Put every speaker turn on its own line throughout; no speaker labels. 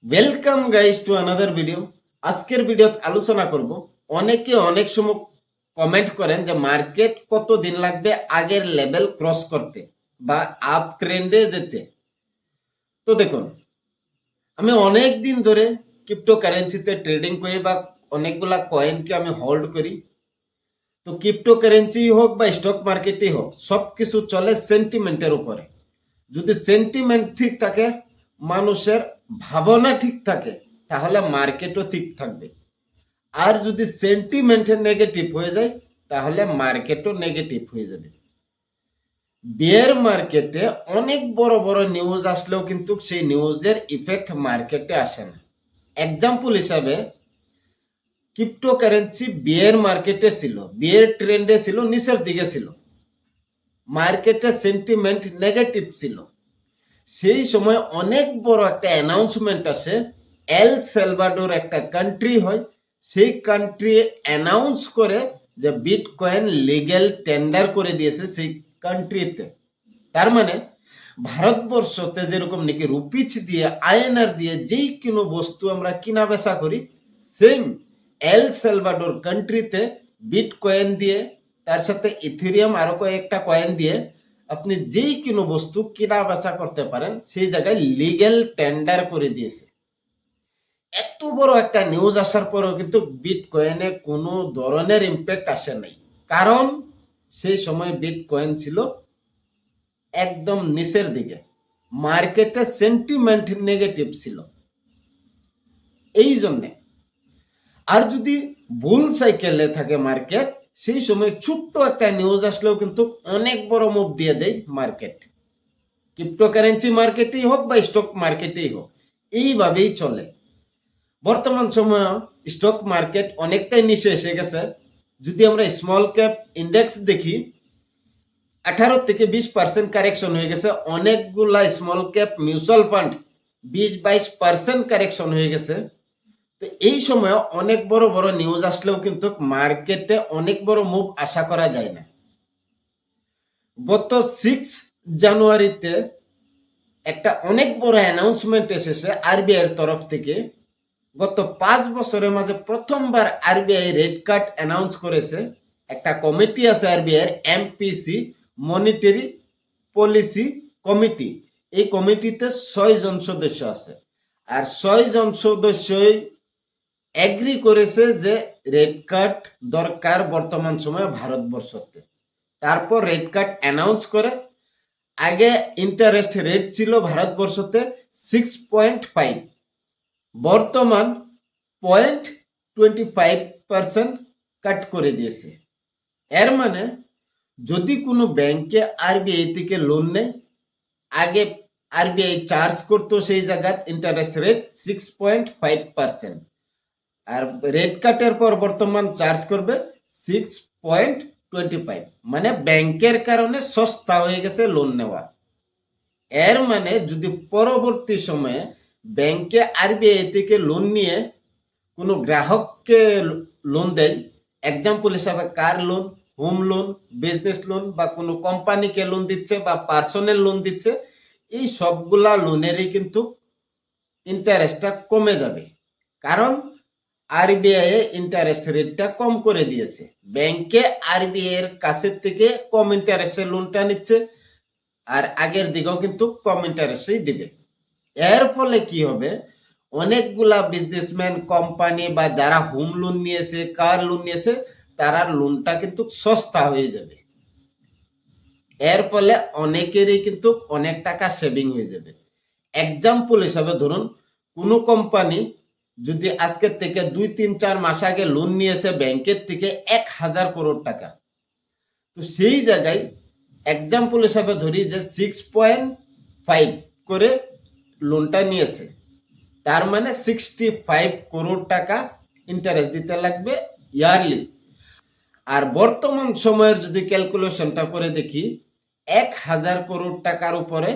Welcome guys to another video. আজকের ভিডিওতে আলোচনা করব, অনেকে অনেক সময় কমেন্ট করেন যে মার্কেট কত দিন লাগবে আগের লেভেল ক্রস করতে বা আপ ট্রেন্ডে যেতে। তো দেখুন, আমি অনেক দিন ধরে ক্রিপ্টোকারেন্সিতে ট্রেডিং করি বা অনেকগুলা কয়েনকে আমি হোল্ড করি। তো ক্রিপ্টোকারেন্সি হোক বা স্টক মার্কেটই হোক, সব কিছু চলে সেন্টিমেন্টের উপরে। যদি সেন্টিমেন্ট ঠিক থাকে, মানুষের ভাবনা ঠিক থাকে, তাহলে মার্কেটও ঠিক থাকবে। আর যদি সেন্টিমেন্ট নেগেটিভ হয়ে যায়, তাহলে মার্কেটও নেগেটিভ হয়ে যাবে। বিয়ার মার্কেটে অনেক বড় বড় নিউজ আসলেও কিন্তু সেই নিউজের ইফেক্ট মার্কেটে আসে না। এক্সাম্পল হিসাবে ক্রিপ্টোকারেন্সি বিয়ার মার্কেটে ছিল, বিয়ার ট্রেন্ডে ছিল, নিচের দিকে ছিল, মার্কেটে সেন্টিমেন্ট নেগেটিভ ছিল। সেই সময় অনেক বড় একটা অ্যানাউন্সমেন্ট আসে। এল সালভাডোর একটা কান্ট্রি হয়, সেই কান্ট্রি অ্যানাউন্স করে যে বিটকয়েন লিগ্যাল টেন্ডার করে দিয়েছে সেই কান্ট্রিতে। তার মানে ভারতবর্ষতে যেরকম নাকি রুপিজ দিয়ে আইএনআর দিয়ে যেই কোনো বস্তু আমরা কিনা বেচা করি, সেম এল সালভাডোর কান্ট্রিতে বিটকয়েন দিয়ে, তার সাথে ইথেরিয়াম আরো কয়েকটা কয়েন দিয়ে আপনি যেই কোনো বস্তু কিনা বেচা করতে পারেন, সেই জায়গায় লিগ্যাল টেন্ডার করে দিয়েছে। এত বড় একটা নিউজ আসার পরেও কিন্তু বিটকয়েনে কোনো ধরনের ইম্প্যাক্ট আসে নাই, কারণ সেই সময় বিটকয়েন ছিল একদম নিচের দিকে, মার্কেটে সেন্টিমেন্ট নেগেটিভ ছিল। এই জন্যে আর যদি বুল সাইকেলে থাকে মার্কেট, সেই সময় ছোট্ট একটা নিউজ আসলেও কিন্তু অনেক বড় মুভ দিয়ে দেয় মার্কেট। ক্রিপ্টোকারেন্সি মার্কেটেই হোক বা স্টক মার্কেটেই হোক, এইভাবেই চলে। বর্তমান সময়ে স্টক মার্কেট অনেকটাই নিচে এসে গেছে। যদি আমরা স্মল ক্যাপ ইন্ডেক্স দেখি, 18 থেকে 20% কারেকশন হয়ে গেছে। অনেকগুলা small cap mutual fund 20-22% correction হয়ে গেছে। তো এই সময় অনেক বড় বড় নিউজ আসলেও কিন্তু মার্কেটে অনেক বড় মুভ আশা করা যায় না। গত 6 জানুয়ারিতে একটা অনেক বড় অ্যানাউন্সমেন্ট এসেছে আরবিআই এর তরফ থেকে। গত 5 বছরের মাঝে প্রথমবার আরবিআই রেড কার্ড অ্যানাউন্স করেছে। একটা কমিটি আছে আরবিআই এর, এমপিসি, মনিটারি পলিসি কমিটি। এই কমিটিতে 6 জন সদস্য আছে, আর 6 জন সদস্যই এগ্রি করেছে যে রেড কার্ড দরকার বর্তমান সময়ে ভারতবর্ষতে। তারপর রেড কার্ড অ্যানাউন্স করে। আগে ইন্টারেস্ট রেট ছিল ভারতবর্ষতে 6.5, বর্তমান 0.25% কাট করে দিয়েছে। এর মানে যদি কোনো ব্যাংকে আরবিআই থেকে লোন নেয়, আগে আরবিআই চার্জ করতো সেই জায়গায় ইন্টারেস্ট রেট 6.5%, আর রেট কাটের পর বর্তমান চার্জ করবে 6.25, মানে ব্যাংকের কারণে সস্তা হয়ে গেছে লোন নেওয়া। এর মানে যদি পরবর্তী সময়ে ব্যাংকে আরবিআই থেকে লোন নিয়ে কোনো গ্রাহককে লোন দেয়, এক্সাম্পল হিসাবে car loan, home loan, business loan, বা কোনো কোম্পানিকে লোন দিচ্ছে বা পার্সোনাল লোন দিচ্ছে, এই সবগুলা লোনেরই কিন্তু ইন্টারেস্টটা কমে যাবে। কারণ আরবিআই ইন্টারেস্ট রেটটা কম করে দিয়েছে। ব্যাংকে আরবিআই এর কাছের থেকে কম ইন্টারেস্টে লোনটা নিচ্ছে, আর আগের দিকেও কিন্তু কম ইন্টারেস্টেই দিবে। এর ফলে কি হবে, অনেকগুলা বিজনেসম্যান, কোম্পানি বা যারা হোম লোন নিয়েছে, কার লোন নিয়েছে, তারা লোনটা কিন্তু সস্তা হয়ে যাবে। এর ফলে অনেকেরই কিন্তু অনেক টাকা সেভিং হয়ে যাবে। এক্সাম্পল হিসাবে ধরুন, কোনো কোম্পানি যদি আজকের থেকে 2-3-4 মাস আগে লোন নিয়েছে ব্যাংকের থেকে 1,000 কোটি টাকা, তো সেই জায়গায় এক্সাম্পল হিসাবে ধরি যে 6.5 করে লোনটা নিয়েছে, তার মানে 65 কোটি টাকা ইন্টারেস্ট দিতে লাগবে ইয়ারলি। আর বর্তমান সময়ের যদি ক্যালকুলেশনটা করে দেখি, 1,000 কোটি টাকার উপরে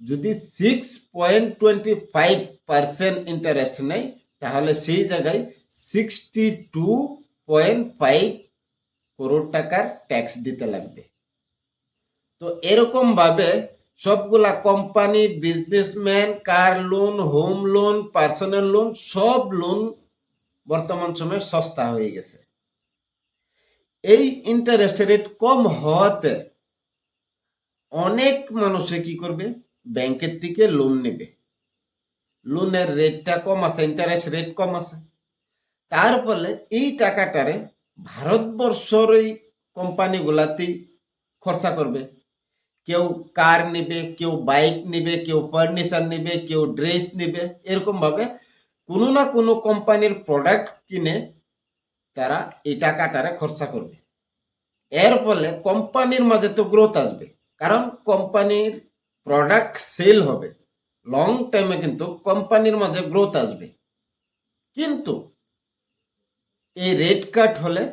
যদি 6.25% ইন্টারেস্ট নেয়, তাহলে সেই জায়গায় 62.5 কোটি টাকার ট্যাক্স দিতে লাগবে। তো এরকম ভাবে সবগুলা company, businessman, car loan, home loan, personal loan, সব লোন বর্তমান সময়ে সস্তা হয়ে গেছে। এই ইন্টারেস্ট রেট কম হওয়াতে অনেক মানুষে কি করবে, ব্যাংকের থেকে লোন নেবে। লোনের রেটটা কম আছে, ইন্টারেস্ট রেট কম আছে, তার ফলে এই টাকাটারে ভারতবর্ষের এই কোম্পানিগুলাতেই খরচা করবে। কেউ কার নেবে, কেউ বাইক নেবে, কেউ ফার্নিচার নেবে, কেউ ড্রেস নেবে, এরকম ভাবে কোনো না কোনো কোম্পানির প্রোডাক্ট কিনে তারা এই টাকাটারে খরচা করবে। এর ফলে কোম্পানির মাঝে তো গ্রোথ আসবে, কারণ কোম্পানির প্রোডাক্ট সেল হবে, লং টাইমে কিন্তু কোম্পানির মাঝে গ্রোথ আসবে। কিন্তু এই রেট কাট হলে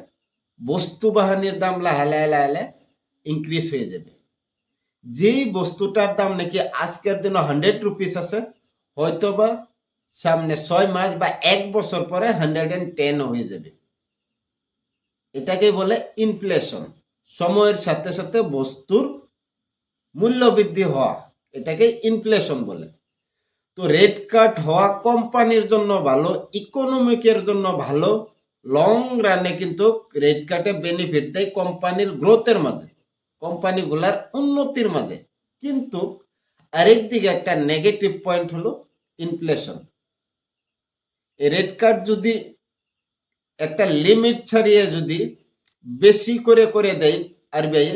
বস্তু বাহানির দাম লাহে ইনক্রিজ হয়ে যাবে। যেই বস্তুটার দাম নাকি আজকের দিনে 100 রুপিস আছে, হয়তোবা সামনে 6 মাস বা 1 বছর পরে 110 হয়ে যাবে। এটাকে বলে ইনফ্লেশন। সময়ের সাথে সাথে বস্তুর মূল্য বৃদ্ধি হওয়া, এটাকে ইনফ্লেশন বলে। তো রেট কাট হওয়া কোম্পানির জন্য ভালো, ইকোনমিকের জন্য ভালো। লং রানে কিন্তু রেট কাটে বেনিফিট দেয় কোম্পানির গ্রোথের মাঝে, কোম্পানিগুলার উন্নতির মাঝে। কিন্তু আরেক দিকে একটা নেগেটিভ পয়েন্ট হলো ইনফ্লেশন। এই রেট কাট যদি একটা লিমিট ছাড়িয়ে যদি বেশি করে করে দেয় আরবিআই,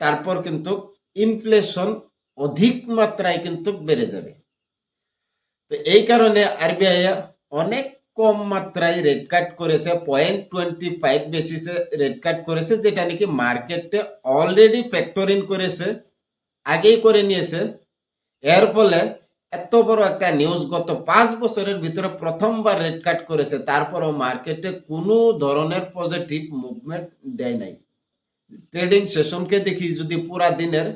তারপর কিন্তু ইনফ্লেশন অধিক মাত্রায় কিন্তু বেড়ে যাবে। তো এই কারণে আরবিআই অনেক কম মাত্রায় রেট কাট করেছে, 0.25 বেসিসে রেট কাট করেছে, যেটা নাকি মার্কেটে অলরেডি ফ্যাক্টর ইন করেছে, আগেই করে নিয়েছে। এর ফলে এত বড় একটা নিউজ, গত 5 বছরের ভিতরে প্রথমবার রেট কাট করেছে, তারপরও মার্কেটে কোনো ধরনের পজিটিভ মুভমেন্ট দেয় নাই। ট্রেডিং সেশনকে দেখি যদি পুরা দিনের,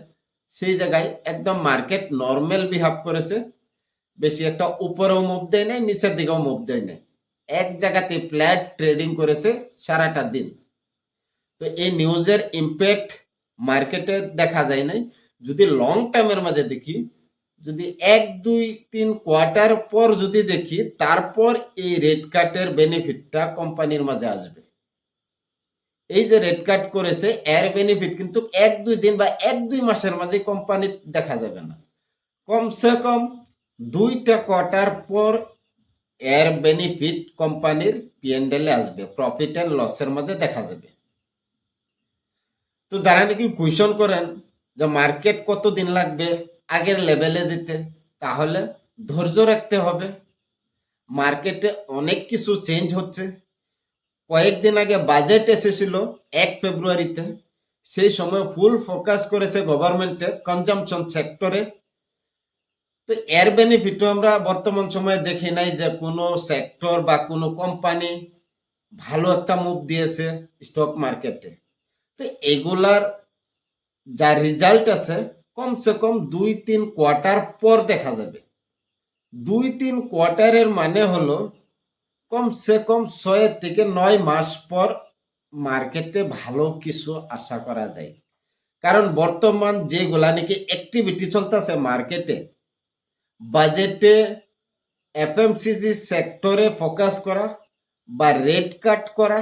সেই জায়গায় একদম মার্কেট নর্মাল বিহেভ করেছে, বেশি একটা উপরেও মুভ দেয় নাই, নিচের দিকেও মুভ দেয় নাই, এক জায়গাতে ফ্ল্যাট ট্রেডিং করেছে সারাটা দিন। তো এই নিউজের ইম্প্যাক্ট মার্কেটে দেখা যায় নাই। যদি লং টার্মের মাঝে দেখি, যদি 1-2-3 কোয়ার্টার পর যদি দেখি, তারপর এই রেট কাটের বেনিফিটটা কোম্পানির মাঝে আসবে। এই যে রেট কাট করেছে, এর বেনিফিট কিন্তু 1-2 দিন বা 1-2 মাসের মাঝে কোম্পানি দেখা যাবে না, কমসে কম 2টা কোয়ার্টার পর এর বেনিফিট কোম্পানির পিএনএল এ আসবে, প্রফিট এন্ড লসের মাঝে দেখা যাবে। তো যারা নাকি কোয়েশন করেন যে মার্কেট কতদিন লাগবে আগের লেভেলে যেতে, তাহলে ধৈর্য রাখতে হবে। মার্কেটে অনেক কিছু চেঞ্জ হচ্ছে। কয়েকদিন আগে বাজেট এসেছিল 1 ফেব্রুয়ারিতে, সেই সময় ফুল ফোকাস করেছে গভর্নমেন্টে কনজাম্পশন সেক্টরে। তো এর বেনিফিটও আমরা বর্তমান সময়ে দেখি নাই যে কোনো সেক্টর বা কোনো কোম্পানি ভালো একটা মুভ দিয়েছে স্টক মার্কেটে। তো এগুলার যা রেজাল্ট আছে কমসে কম 2-3 কোয়ার্টার পর দেখা যাবে। 2-3 কোয়ার্টারের মানে হলো কমসে কম 6 থেকে 9 মাস পর মার্কেটে ভালো কিছু আশা করা যায়। কারণ বর্তমান যেগুলা নাকি অ্যাক্টিভিটি চলতেছে মার্কেটে, বাজেটে এফএমসিজি সেক্টরে ফোকাস করা বা রেট কাট করা,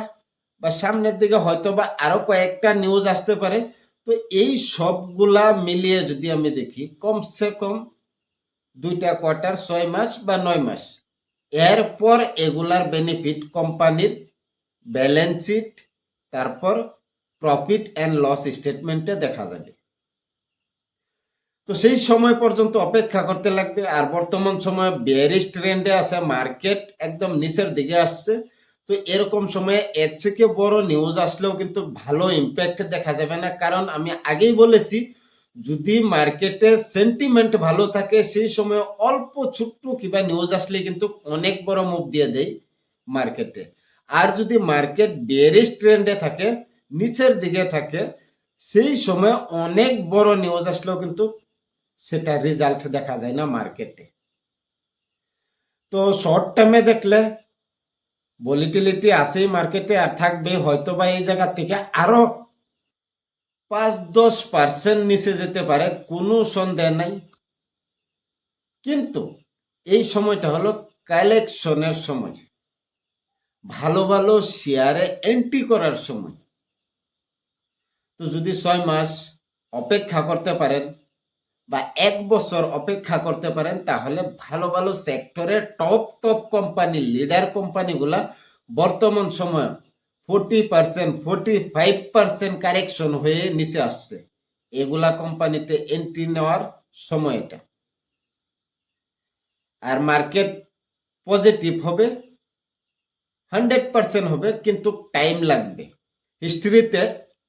বা সামনের দিকে হয়তো বা আরো কয়েকটা নিউজ আসতে পারে। তো এই সবগুলা মিলিয়ে যদি আমি দেখি, কমসে কম 2টা কোয়ার্টার, 6 মাস বা 9 মাস, এরপর এগুলার বেনিফিট কোম্পানির ব্যালেন্স শিট, তারপর প্রফিট অ্যান্ড লস স্টেটমেন্টে দেখা যাবে। তো সেই সময় পর্যন্ত অপেক্ষা করতে লাগবে। আর বর্তমান সময়ে বেয়ারিশ ট্রেন্ডে আছে, মার্কেট একদম নিচের দিকে আসছে। তো এরকম সময়ে এর থেকে বড় নিউজ আসলেও কিন্তু ভালো ইম্প্যাক্ট দেখা যাবে না, কারণ আমি আগেই বলেছি, যদি মার্কেটে সেন্টিমেন্ট ভালো থাকে, সেই সময় অল্প ছোট্ট কিংবা নিউজ আসলে কিন্তু অনেক বড় মুভ দিয়ে দেয় মার্কেটে। আর যদি মার্কেট বেয়ারিশ ট্রেন্ডে থাকে, নিচের দিকে থাকে, সেই সময় অনেক বড় নিউজ আসলেও কিন্তু সেটা রেজাল্ট দেখা যায় না মার্কেটে। তো শর্ট টার্মে দেখলে ভলিটিলিটি আছেই মার্কেটে, আর থাকবে, হয়তো বা এই জায়গা থেকে আরো 5-10% নিচে যেতে পারে, কোনো সন্দেহ নাই। কিন্তু এই সময়টা হলো কালেকশনের সময়, ভালো ভালো শেয়ারে এন্ট্রি করার সময়। তো যদি 6 মাস অপেক্ষা করতে পারেন বা 1 বছর অপেক্ষা করতে পারেন, তাহলে ভালো ভালো সেক্টরে টপ টপ কোম্পানি, লিডার কোম্পানিগুলা বর্তমান সময়ে 40%, 45% কারেকশন হয়ে নিচে আসছে। এগুলা কোম্পানিতে এন্ট্রি নেওয়ার সময় এটা। আর মার্কেট পজিটিভ হবে, 100% হবে, কিন্তু টাইম লাগবে। হিস্ট্রিতে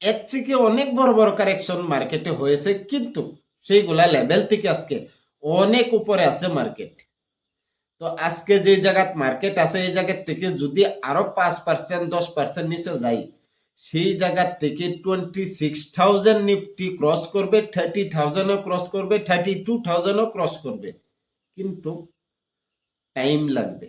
এর থেকে অনেক বড় বড় কারেকশন মার্কেটে হয়েছে, কিন্তু সেইগুলা লেভেল থেকে আজকে অনেক উপরে আছে মার্কেট। তো আজকে যে জায়গাত মার্কেট আছে, এই জায়গার থেকে যদি আরো 5%, 10% নিচে যাই, সেই জায়গার থেকে 26,000 নিফটি ক্রস করবে, 30,000ও ক্রস করবে, 32,000ও ক্রস করবে, কিন্তু টাইম লাগবে।